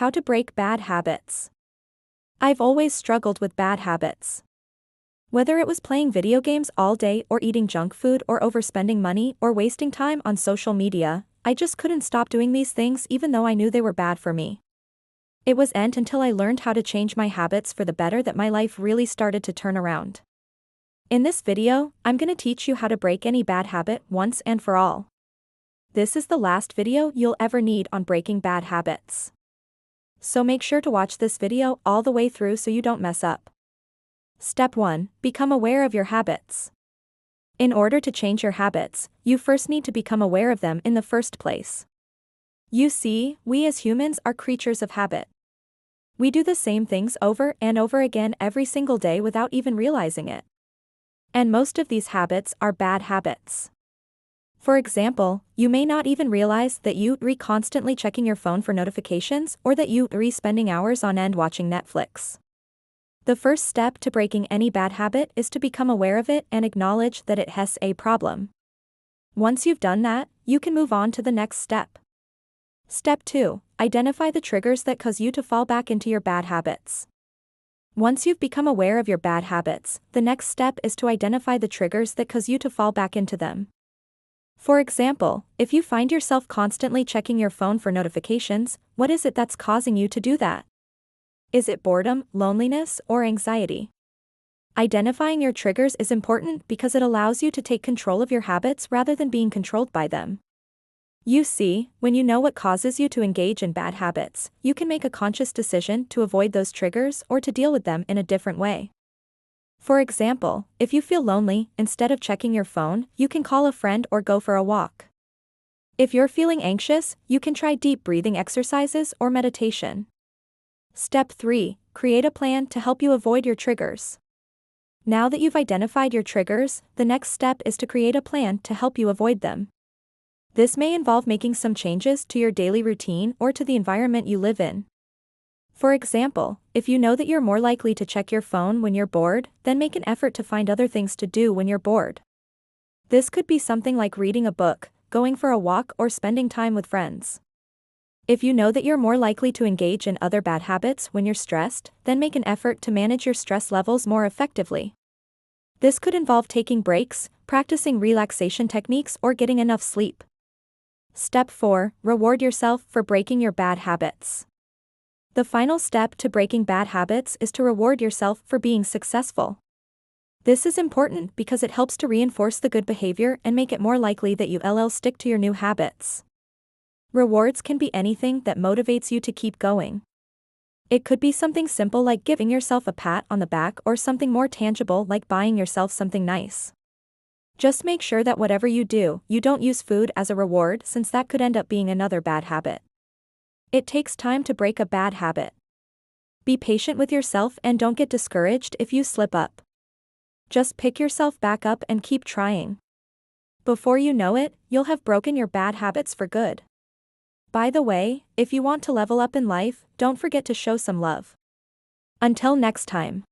How to break bad habits. I've always struggled with bad habits. Whether it was playing video games all day or eating junk food or overspending money or wasting time on social media, I just couldn't stop doing these things even though I knew they were bad for me. It wasn't until I learned how to change my habits for the better that my life really started to turn around. In this video, I'm gonna teach you how to break any bad habit once and for all. This is the last video you'll ever need on breaking bad habits. So make sure to watch this video all the way through so you don't mess up. Step 1. Become aware of your habits. In order to change your habits, you first need to become aware of them in the first place. You see, we as humans are creatures of habit. We do the same things over and over again every single day without even realizing it. And most of these habits are bad habits. For example, you may not even realize that you constantly checking your phone for notifications or that you spending hours on end watching Netflix. The first step to breaking any bad habit is to become aware of it and acknowledge that it has a problem. Once you've done that, you can move on to the next step. Step 2. Identify the triggers that cause you to fall back into your bad habits. Once you've become aware of your bad habits, the next step is to identify the triggers that cause you to fall back into them. For example, if you find yourself constantly checking your phone for notifications, what is it that's causing you to do that? Is it boredom, loneliness, or anxiety? Identifying your triggers is important because it allows you to take control of your habits rather than being controlled by them. You see, when you know what causes you to engage in bad habits, you can make a conscious decision to avoid those triggers or to deal with them in a different way. For example, if you feel lonely, instead of checking your phone, you can call a friend or go for a walk. If you're feeling anxious, you can try deep breathing exercises or meditation. Step 3. Create a plan to help you avoid your triggers. Now that you've identified your triggers, the next step is to create a plan to help you avoid them. This may involve making some changes to your daily routine or to the environment you live in. For example, if you know that you're more likely to check your phone when you're bored, then make an effort to find other things to do when you're bored. This could be something like reading a book, going for a walk, or spending time with friends. If you know that you're more likely to engage in other bad habits when you're stressed, then make an effort to manage your stress levels more effectively. This could involve taking breaks, practicing relaxation techniques, or getting enough sleep. Step 4. Reward yourself for breaking your bad habits. The final step to breaking bad habits is to reward yourself for being successful. This is important because it helps to reinforce the good behavior and make it more likely that you'll stick to your new habits. Rewards can be anything that motivates you to keep going. It could be something simple like giving yourself a pat on the back or something more tangible like buying yourself something nice. Just make sure that whatever you do, you don't use food as a reward, since that could end up being another bad habit. It takes time to break a bad habit. Be patient with yourself and don't get discouraged if you slip up. Just pick yourself back up and keep trying. Before you know it, you'll have broken your bad habits for good. By the way, if you want to level up in life, don't forget to show some love. Until next time.